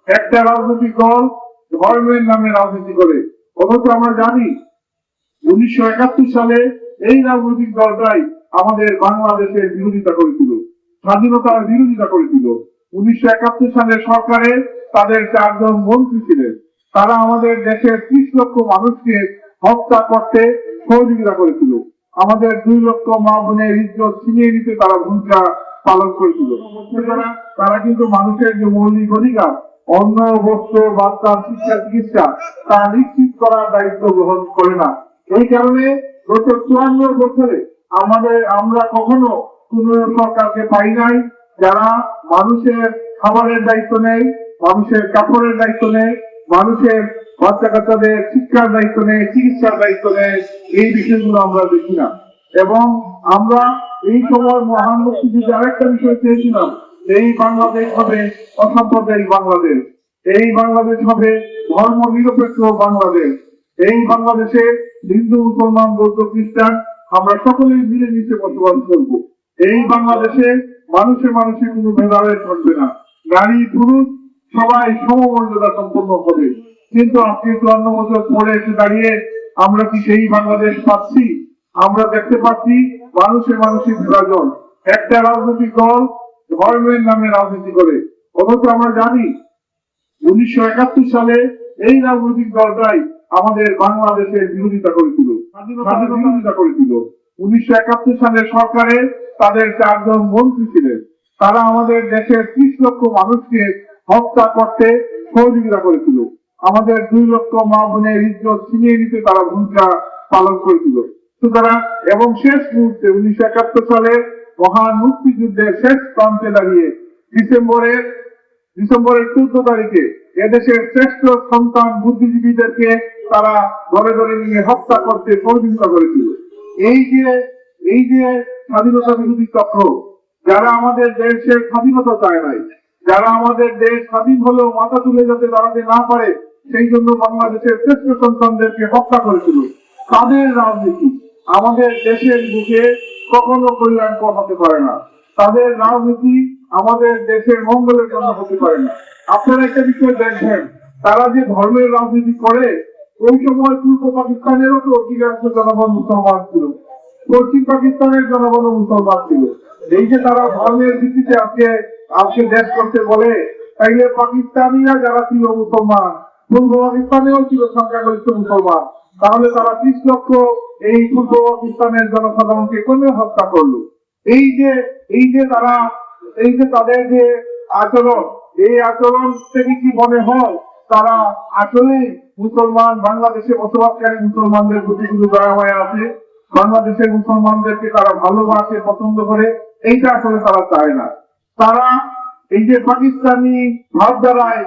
একটা রাজনৈতিক দল ধর্মের নামে রাজনীতি করে। অথচ আমরা জানি 1971 সালে এই রাজনৈতিক দলটাই আমাদের বাংলাদেশের বিরোধিতা করেছিল, স্বাধীনতার বিরোধিতা করেছিল। 1971 সালের সরকারে তাদের 4 জন মন্ত্রী ছিলেন। তারা আমাদের দেশের 30 লক্ষ মানুষকে হত্যা করতে সহযোগিতা করেছিল। আমাদের 2 লক্ষ মা বোনের ইজ্জত ছিনিয়ে নিতে তারা ভূমিকা পালন করেছিল। তারা কিন্তু মানুষের যে মৌলিক অধিকার, অন্ন, বস্ত্র, বার্তা, শিক্ষা, চিকিৎসা তা নিশ্চিত করার দায়িত্ব গ্রহণ করে না। এই কারণে গত 54 বছরে আমরা কখনো কোন সরকারকে পাই নাই যারা মানুষের খাবারের দায়িত্ব নেয়, মানুষের কাপড়ের দায়িত্ব নেয়, মানুষের বাচ্চা কাচ্চাদের শিক্ষার দায়িত্ব নেয়, চিকিৎসার দায়িত্ব নেয়। এই বিষয়গুলো আমরা দেখি না। এবং আমরা এই সময় মহান মুক্তিযুদ্ধে আরেকটা বিষয় চেয়েছিলাম, এই বাংলাদেশ হবে অসাম্প্রদায়িক বাংলাদেশ, এই বাংলাদেশ হবে ধর্ম নিরপেক্ষ বাংলাদেশ, এই বাংলাদেশে হিন্দু, মুসলমান, বৌদ্ধ, খ্রিস্টান আমরা সকলেই মিলেমিশে বসবাস করব। এই বাংলাদেশে মানুষে মানুষে কোনো ভেদাভেদ থাকবে না, নারী পুরুষ সবাই সমমর্যাদা সম্পন্ন হবে। কিন্তু আজকে 54 বছর পরে এসে দাঁড়িয়ে আমরা কি সেই বাংলাদেশ পাচ্ছি? আমরা দেখতে পাচ্ছি মানুষে মানুষে বিভাজন। একটা রাজনৈতিক দল ধর্মের নামে রাজনীতি করে। অথচ আমরা জানি 1971 সালে এই রাজনৈতিক দলটাই আমাদের বাংলাদেশের বিরোধিতা করেছিল, স্বাধীনতার বিরোধিতা করেছিল। 1971 সালের সরকারে তাদের 4 জন মন্ত্রী ছিলেন। তারা আমাদের দেশের 30 লক্ষ মানুষকে হত্যা করতে সহযোগিতা করেছিল। আমাদের 2 লক্ষ মা বোনের ইজ্জত ছিনিয়ে নিতে তারা ভূমিকা পালন করেছিল। সুতরাং এবং শেষ মুহূর্তে 1971 সালে মহান মুক্তিযুদ্ধের শেষ প্রান্তে দাঁড়িয়ে ডিসেম্বরের 14 তারিখে এদেশের শ্রেষ্ঠ সন্তান বুদ্ধিজীবীদেরকে তারা ধরে ধরে নিয়ে হত্যা করতে সহযোগিতা করেছিল। এই যে স্বাধীনতা বিরোধী চক্র, যারা আমাদের দেশের স্বাধীনতা চায় নাই, যারা আমাদের দেশ স্বাধীন হলেও মাথা তুলে যাতে দাঁড়াতে না পারে সেই জন্য বাংলাদেশের শ্রেষ্ঠ সন্তানদেরকে হত্যা করেছিল, তাদের রাজনীতি আমাদের দেশের বুকে কখনো কল্যাণকর হতে পারে না। তাদের রাজনীতি আমাদের দেশের মঙ্গলের জন্য হতে পারে না। আপনারা একটা বিষয় দেখবেন, তারা যে ধর্মের রাজনীতি করে, ওই সময় পূর্ব পাকিস্তানেরও তো অধিকাংশ জনগণ মুসলমান ছিল, পশ্চিম পাকিস্তানের জনগণ মুসলমান ছিল। এই যে তারা ধর্মের ভিত্তিতে আজকে দেশ করতে বলে, তাইলে পাকিস্তানিরা যারা ছিল মুসলমান, পূর্ব পাকিস্তানেও ছিল সংখ্যাগরিষ্ঠ মুসলমান, তাহলে তারা 30 লক্ষ এই পূর্ব পাকিস্তানের জনসাধারণকে কোন হত্যা করলো? এই যে তাদের যে আচরণ, এই আচরণ থেকে কি মনে হয় তারা আসলে মুসলমান, বাংলাদেশে বসবাসকারী মুসলমানদের প্রতি কোনো দয়া মায়া আছে? বাংলাদেশের মুসলমানদেরকে তারা ভালোবাসে, পছন্দ করে? এইটা আসলে তারা চায় না। তারা এই যে পাকিস্তানি ভাবধারায়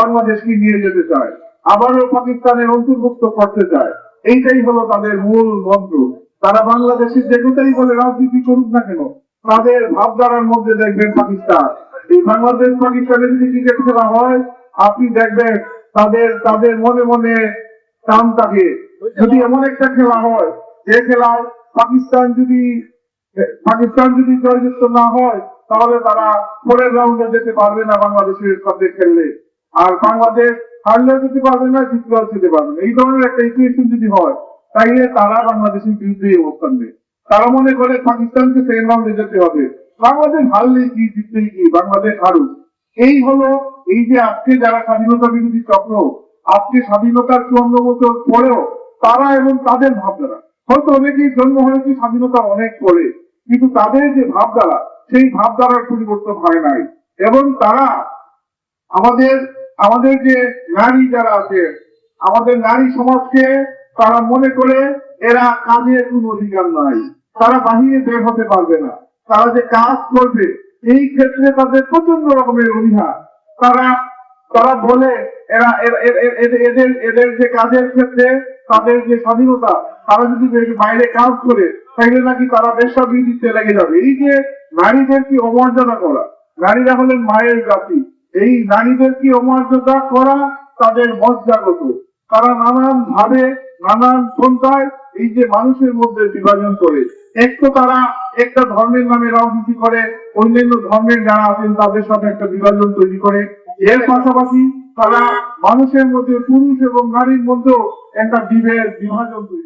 বাংলাদেশকে নিয়ে যেতে চায়, আবারও পাকিস্তানের অন্তর্ভুক্ত করতে চায়। এইটাই হলো তাদের মূল মন্ত্র। তারা বাংলাদেশের যে কোথায় বলে রাজনীতি করুক না কেন, তাদের ভাবধারার মধ্যে দেখবেন পাকিস্তান। এই বাংলাদেশ পাকিস্তানে যদি ক্রিকেট খেলা হয়, আপনি দেখবেন তাদের মনে মনে টান থাকে। যদি এমন একটা খেলা হয় যে খেলায় পাকিস্তান যদি জয়যুক্ত না হয়, তাহলে তারা পরের রাউন্ডে যেতে পারবে না বাংলাদেশের সাথে খেললে। আর বাংলাদেশ হারলেও যেতে পারবে না, জিতলেও যেতে পারবে না। এই ধরনের একটা ইকুয়েশন যদি হয়, তাইলে তারা বাংলাদেশের বিরুদ্ধে অবস্থান নেয়। তারা মনে করে পাকিস্তানকে সেকেন্ড রাউন্ডে যেতে হবে, বাংলাদেশ হারলেই কি, জিতলেই কি, বাংলাদেশ হারুক। এই যে আজকে যারা স্বাধীনতা বিরোধী চক্র, আজকে স্বাধীনতার 54 বছর পরেও তারা এবং তাদের ভাবধারা, হয়তো অনেকেই জন্ম হয়েছে স্বাধীনতা অনেক পরে, কিন্তু তাদের যে ভাবধারা, সেই ভাবধারার পরিবর্তন হয় নাই। এবং তারা আমাদের যে নারী যারা আছে, আমাদের নারী সমাজকে তারা মনে করে এরা কাজের কোনো অধিকার নাই, তারা বাহিরে বের হতে পারবে না, তারা যে কাজ করবে এই ক্ষেত্রে তাদের প্রচন্ড রকমের অনীহা। তারা বলে এদের যে কাজের ক্ষেত্রে তাদের যে স্বাধীনতা, তারা যদি বাইরে কাজ করে তাইলে নাকি তারা বেশ্যাবৃত্তিতে লেগে যাবে। এই যে নারীদেরকে অমর্যাদা করা, নারীরা হলেন মায়ের জাতি, এই নারীদেরকে অমর্যাদা করা তাদের মজ্জাগত। তারা নানান ভাবে, নানান পন্থায় এই যে মানুষের মধ্যে বিভাজন করে। একটু তারা একটা ধর্মের নামে রাজনীতি করে, অন্যান্য ধর্মের যারা আছেন তাদের সাথে একটা বিভাজন তৈরি করে। এর পাশাপাশি তারা মানুষের মধ্যে পুরুষ এবং নারীর মধ্যে একটা বিভেদ বিভাজন তৈরি